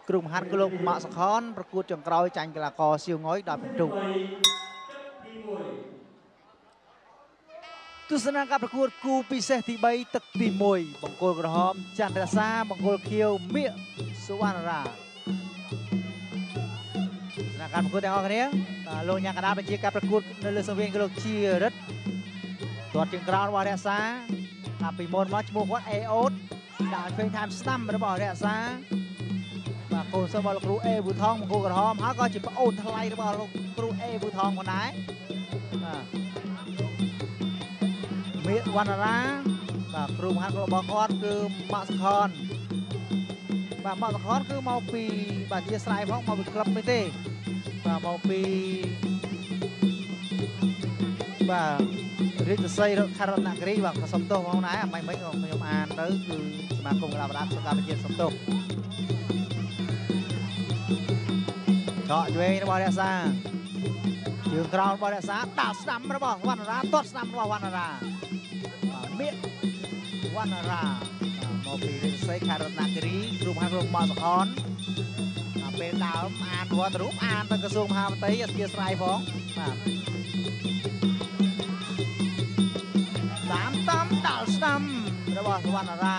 ក្រុមហាត់ក្លោកម៉ាក់សខនប្រកួតចុងក្រោយចាញ់កីឡាករសៀវងុយ10ពិន្ទុទស្សនាការប្រកួតគូពិសេសទី3ទឹកទី1បង្គោលក្រហមច័ន្ទរក្សាបង្គោលខៀវមៀកសុវណ្ណរាទស្សនាការប្រកួតទាំងអស់គ្នាលោកញ៉ាកដាបញ្ជាការប្រកួតនៅលើសង្វៀនគឺលោកជារិទ្ធទាត់ជើងក្រោមរបស់រក្សាពីមុនមកឈ្មោះគាត់អេអូតដាក់ឆ្វេងថែមស្ដាំរបស់រក្សាបាទកូនសិស្សរបស់លោកគ្រូអេវូថងបង្គោលក្រហមហើយក៏ជាប្អូនថ្លៃរបស់លោកគ្រូអេវូថងផងដែរបាទមេវណ្ណរាបាទគ្រូមហាត់របស់គាត់គឺម៉ាក់សខនបាទម៉ាក់សខនគឺមកពីបាទជាស្រ័យផងមកពីក្លឹបនេះទេបាទមកពីបាទរាជសីខេត្តរតនគិរីបាទក៏សុំទោសផងដែរអាមិនខ្ញុំអានទៅគឺសមាគមកីឡាប្រដាល់សុខាភិបាលសុំទោសដកឆ្វេងរបស់រក្សាជើងក្រោមរបស់រក្សាដាក់ស្ដាំរបស់វណ្ណរាទាត់ស្ដាំរបស់វណ្ណរាបាទមៀកវណ្ណរាមកពីរាជសីខេត្តរតនគិរីគ្រូមហាគ្រូម៉ាក់សខនពេលដើមអានវត្តរូបអានទៅក្រសួងមហាផ្ទៃអធិស្ឋានផងបាទតាមដល់ស្ដាំរបស់សវណ្ណរា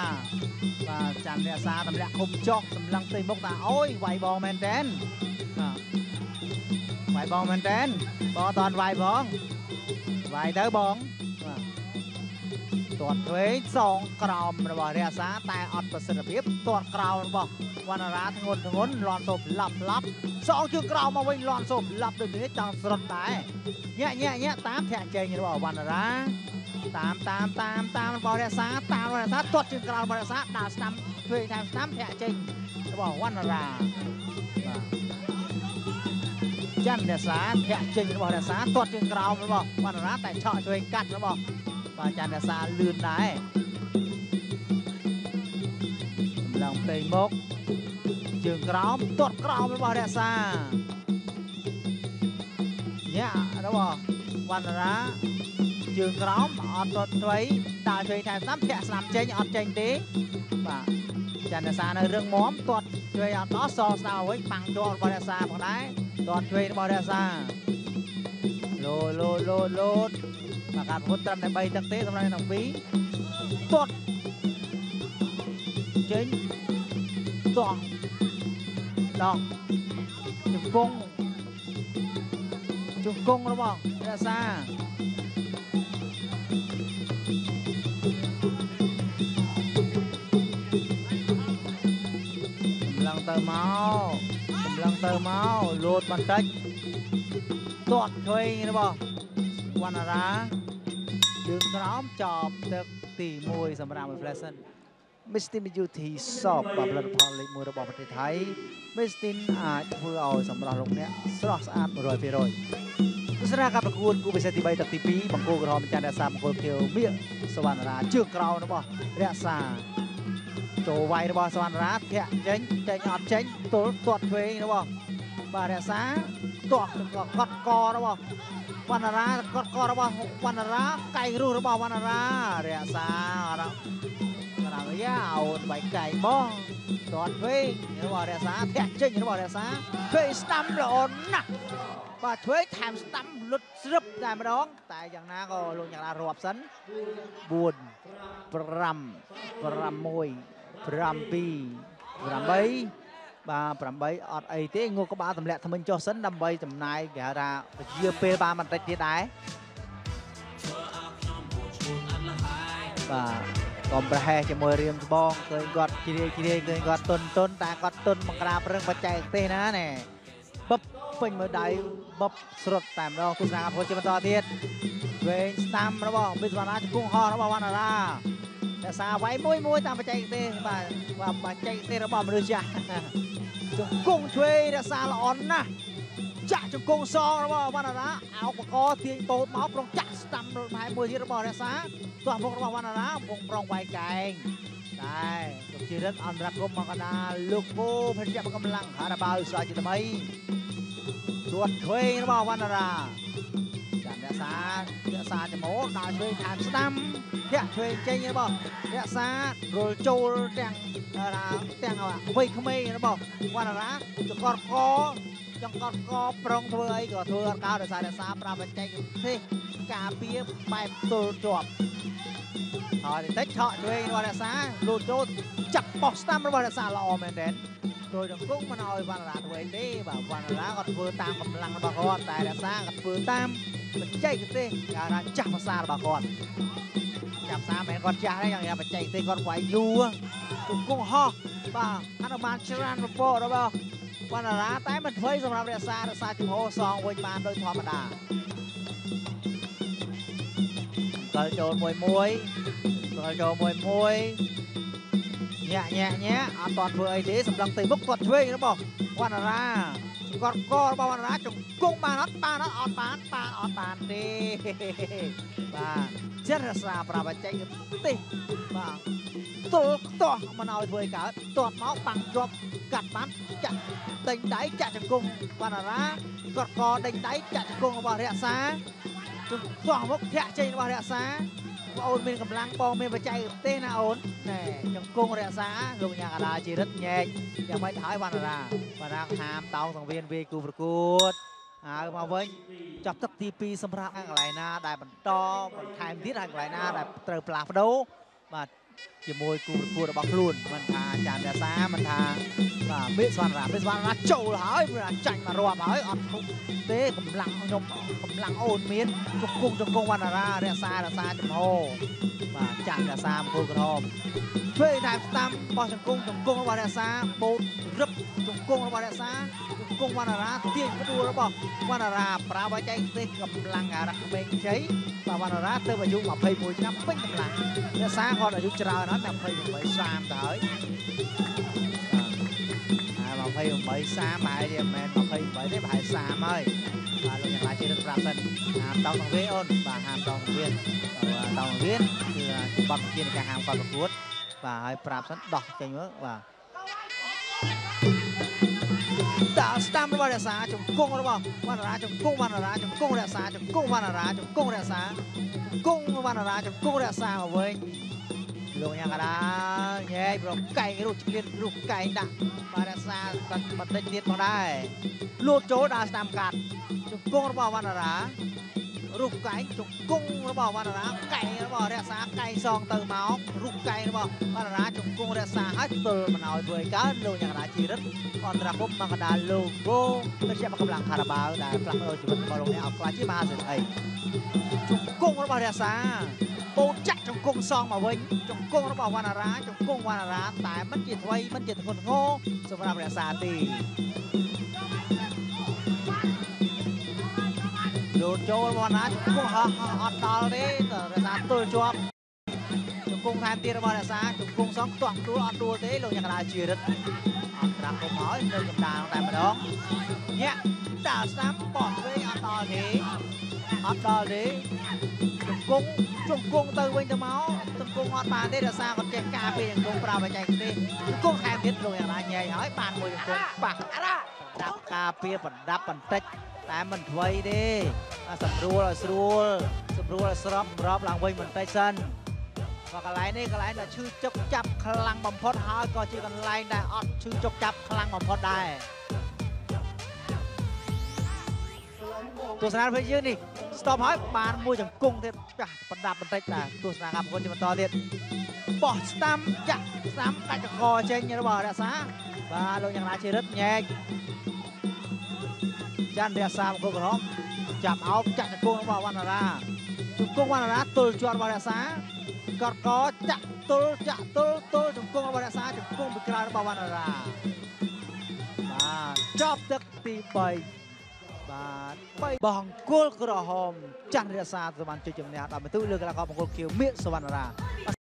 បាទច័ន្ទរក្សាតម្លាក់ឃុំចុកសម្លឹងផ្ទៃមុខថាអូយវាយបងមែនតែនវាយបងមែនតែនបងអត់ទាន់វាយផងវាយទៅបងបាទទាត់ឆ្វេងសងក្រោមរបស់រក្សាតែអត់ប្រសិទ្ធភាពទាត់ក្រោមរបស់វណ្ណរាធ្ងន់លាន់សូបឡាប់សងជើងក្រោមមកវិញលាន់សូបឡាប់ដូចនេះចង់ស្រុតដែរញាក់តាមធាក់ចេញរបស់វណ្ណរាតាមរបស់រក្សាតាមរក្សាទាត់ជើងក្រោមរបស់រក្សាដាក់ស្ដាំធ្វើតាមស្ដាំធាក់ចេញរបស់វណ្ណរាបាទច័ន្ទរក្សាធាក់ចេញរបស់រក្សាទាត់ជើងក្រោមរបស់វណ្ណរាតែឆក់ឆ្វេងកាត់របស់បាទច័ន្ទរក្សាលឿនដែរសម្លឹងផ្ទៃមុខជើងក្រោមទាត់ក្រោមរបស់រក្សាញាក់របស់វណ្ណរាជើងក្រោមអត់ទាត់ឆ្វេងដើរឆ្វេងថែមស្ដាំធាក់ស្ដាំចេញអត់ចេញទេបាទច័ន្ទរក្សានៅរឿងមាំទាត់ឆ្វេងអត់ដល់សងស្ដាំវិញប៉ាំងជាប់របស់រក្សាផងដែរទាត់ឆ្វេងរបស់រក្សាលោតបាទការប្រកួតត្រឹមតែ3ទឹកទេសម្រាប់ទាំងពីរទាត់ចេញទាត់ដកជង្គង់របស់រក្សាកម្លាំងទៅមកលោតបន្តិចទាត់ឆ្វេងរបស់វណ្ណរាជើងក្រោមចប់ទឹកទី1សម្រាប់ Flashen Mistin Beauty Shop បាទផលិតផលលេខ1របស់ប្រទេសថៃ Mistin អាចធ្វើឲ្យសម្រស់លោកអ្នកស្រស់ស្អាត 100% ទស្សនាការប្រកួតគូពិសេសទី3ទឹកទី2បង្គោលក្រហមច័ន្ទរក្សាបង្គោលខៀវមៀកសវណ្ណរាជើងក្រោមរបស់រក្សាចូលវាយរបស់សវណ្ណរាធាក់ចេញអត់ចេញទល់ទាត់ឆ្វេងរបស់បាទរក្សាទាត់កត់ករបស់វណ្ណរាកត់ករបស់វណ្ណរាកែងរស់របស់វណ្ណរារក្សាអត់ក្រៅយ៉ាអូនបែកកែងបងទាត់ឆ្វេងរបស់រក្សាធាក់ចេញរបស់រក្សាឆ្វេងស្ដាំល្អណាស់បាទឆ្វេងថែមស្ដាំលុតស្រិបតែម្ដងតែយ៉ាងណាក៏លោកយ៉ាងណារាប់សិន4 5 6 7 8បាទ8អត់អីទេងូក្បាលទម្លាក់ថ្មិញចុះសិនដើម្បីចំណាយគេហៅថាពជាពេលបានបន្តិចទៀតដែរបាទកុំប្រហែសជាមួយរៀមស្បងឃើញគាត់ជ្រាយឃើញគាត់តុនតែគាត់តុនមកក្រាបរឹងបច្ចេកទេសណាណែបឹបពេញមើលដៃបឹបស្រុតតែម្ដងទស្សនាប្រកួតជាបន្តទៀតវែងស្ដាំរបស់វិស្វនាជង្គង់ហោះរបស់វណ្ណរាតែសារវាយមួយតាមបច្ចេកទេសបាទបច្ចេកទេសរបស់មនុស្សចាស់ជង្គង់ឆ្វេងរក្សាល្អណាស់ចាក់ជង្គង់សងរបស់វណ្ណរាអោបកទាញបោតមកប្រងចាក់ស្ដាំរត់ម៉ែមួយទៀតរបស់រក្សាទាស់មុខរបស់វណ្ណរាប្រងវាយកែងតែលោកជារិទ្ធអន្តរកម្មមកណាលោកគោភេទកម្លាំងខារ៉ាបាវស្រោចជាថ្មីទាត់ឆ្វេងរបស់វណ្ណរាច័ន្ទរ អ្នកសាចំហដល់ជួយថែមស្ដាំធាក់ជួយចេញរបស់អ្នកសារលចូលទាំងវ័យក្មេងរបស់វណ្ណរាចង្កត់កប្រុងធ្វើអីក៏ធ្វើអត់កើតដោយសារអ្នកសារប្រាំបច្ចេកទេសការពារបែបទល់ជាប់ហើយតិចឆក់ជួយរបស់អ្នកសារលូតចូលចាប់បោះស្ដាំរបស់អ្នកសារល្អមែនទែនដោយចង្គង់មិនឲ្យវណ្ណរាធ្វើអីទេបាទវណ្ណរាគាត់ធ្វើតាមកម្លាំងរបស់គាត់តែអ្នកសារគាត់ធ្វើតាមបច្ចេកទេសគេថាចាស់ភាសារបស់គាត់ចាស់ភាសាមិនមែនគាត់ចាស់ទេយ៉ាងបច្ចេកទេសគាត់វាយយូរជង្គង់ហោះបាទអនុបានច្រើនប្រពរបស់វណ្ណរាតែមិនធ្វើសម្រាប់រក្សាចំហសងវិញបានដោយធម្មតាកលចូលមួយញាក់អត់តធ្វើអីទេសម្លឹងទៅមុខគាត់ឆ្វេងរបស់វណ្ណរាគាត់ករបស់វណ្ណរាជង្គង់បានអត់បានទេបាទចិត្តរសាប្រាប់បច្ចេកទេសបាទទល់ខ្ទាស់មិនឲ្យធ្វើឲ្យកើតទាត់មកបាំងជាប់កាត់បានចាក់ដេញដៃចាក់ជង្គង់វណ្ណរាគាត់កដេញដៃចាក់ជង្គង់របស់រក្សាជង្គង់មុខធាក់ចេញរបស់រក្សាបងអូនមានកម្លាំងបងមានបច្ចេកទេសណាអូនណែជង្គង់រក្សាលោកញ៉ាកដាជារិទ្ធញែកយ៉ាងម៉េចទៅហើយវណ្ណរាហាមតោងសង្វៀនវាយគូប្រកួតហើយមកវិញចាប់ទឹកទី2សម្រាប់កន្លែងណាដែលបន្តបន្ថែមទៀតហើយកន្លែងណាដែលត្រូវផ្លាស់ប្ដូរបាទជាមួយគូប្រកួតរបស់ខ្លួនមិនថាចាន់រក្សាមិនថាបាទមេស្វណ្ណរាចូលហើយចាញ់មករាប់ហើយអត់ធុកទេកម្លាំងអូនមានជង្គង់វណ្ណរារក្សាចំហបាទចាញ់រក្សាមង្គលក្រមធ្វើតែស្ដាំបោះជង្គង់របស់រក្សាបូតរឹបជង្គង់របស់រក្សាជង្គង់វណ្ណរាទាញផ្ដួលរបស់វណ្ណរាប្រើបច្ចេកទេសកម្លាំងអារក្សក្មេងខ្ចីបាទវណ្ណរាទៅអាយុ21ឆ្នាំពេញកម្លាំងរក្សាគាត់អាយុច្រើនហើយតែ28 30ទៅហើយ28 30ហើយមិនមែន28ទេប្រហែល30ហើយបាទលោកយ៉ាងណាជារឹតប្រាប់សិនហាមតោងសង្វៀនអូនបាទហាមតោងសង្វៀនតោងសង្វៀនគឺបទបញ្ជានៃការហាមគាត់ប្រកួតបាទហើយប្រាប់សិនដោះចេញមើលបាទដល់ស្ដាំរបស់រក្សាជង្គង់របស់វណ្ណរាជង្គង់វណ្ណរាជង្គង់រក្សាជង្គង់វណ្ណរាជង្គង់រក្សាជង្គង់វណ្ណរាជង្គង់រក្សាមកវិញលោកញ៉ាកដាញែកប្រកែងរុះឆ្លៀនរុះកែងដាក់បាទរក្សាបន្តិចទៀតមកដែរលូតចូលដល់ស្ដាំកាត់ជង្គង់របស់វណ្ណរារុះកែងជង្គង់របស់វណ្ណរាកែងរបស់រក្សាកែងសងទៅមករុះកែងរបស់វណ្ណរាជង្គង់រក្សាហើយទល់មិនឲ្យធ្វើកើតលោកញ៉ាកដាជីរិតអន្តរភពមកកដាលលោកគោទៅជាកម្លាំងខារ៉ាបាវដែលផ្លាស់ប្ដូរជីវិតរបស់លោកអ្នកឲ្យខ្លាចជាមហាសេដ្ឋីជង្គង់របស់រក្សាបូតចាក់ជង្គង់សងមកវិញជង្គង់របស់វណ្ណរាជង្គង់វណ្ណរាតែមិនជាថ្មីមិនជាធ្ងន់ធ្ងរសម្រាប់រក្សាទេលោតចូលវណ្ណរាជង្គង់ហោះអត់ដល់ទេរក្សាទល់ជាប់ជង្គង់ថែមទៀតរបស់រក្សាជង្គង់សងខ្ទាស់ដួលអត់ដួលទេលោកញ៉ាកដាជារិទ្ធអត់ត្រាក់គុំហើយនៅកម្ដៅតែម្ដងញាក់តាស្ដាំបោះវិញអត់ដល់ទេជង្គង់ទៅវិញទៅមកជង្គង់អត់បានទេរក្សាគាត់ចេះការពារជង្គង់ប្រើបច្ចេកទេសជង្គង់ថែមទៀតលោកយ៉ាងណាញែកហើយបានមួយជង្គង់ប៉ះដាក់ការពារបណ្ដាប់បន្តិចតែមិនថ្មីទេសម្រួលឲ្យស្រួលសម្រួលឲ្យស្របឡើងវិញបន្តិចសិនបើកន្លែងនេះកន្លែងដែលឈឺចុកចាប់ខ្លាំងបំផុតហើយក៏ជាកន្លែងដែលអត់ឈឺចុកចាប់ខ្លាំងបំផុតដែរទស្សនាភាពយើងនេះស្ទប់ហើយបានមួយជង្គង់ទៀតចាស់បណ្ដាប់បន្តិចតែទស្សនាការប្រកួតជាបន្តទៀតបោះស្ដាំចាក់ស្ដាំដាច់ចង្កចេញរបស់រក្សាបាទលោកយ៉ាងណាជារិទ្ធញែកចាន់រក្សាមង្គលក្រហមចាប់អោបចាក់ជង្គង់របស់វណ្ណរាជង្គង់វណ្ណរាទល់ជាប់របស់រក្សាកត់កចាក់ទល់ជង្គង់របស់រក្សាជង្គង់ពីក្រោយរបស់វណ្ណរាបាទចប់ទឹកទី3បាទបង្គោលក្រហមចាន់រក្សាទៅបានជ័យជំនះដល់បន្ទូលើកីឡាករបង្គោលខៀវមាសសវណ្ណរា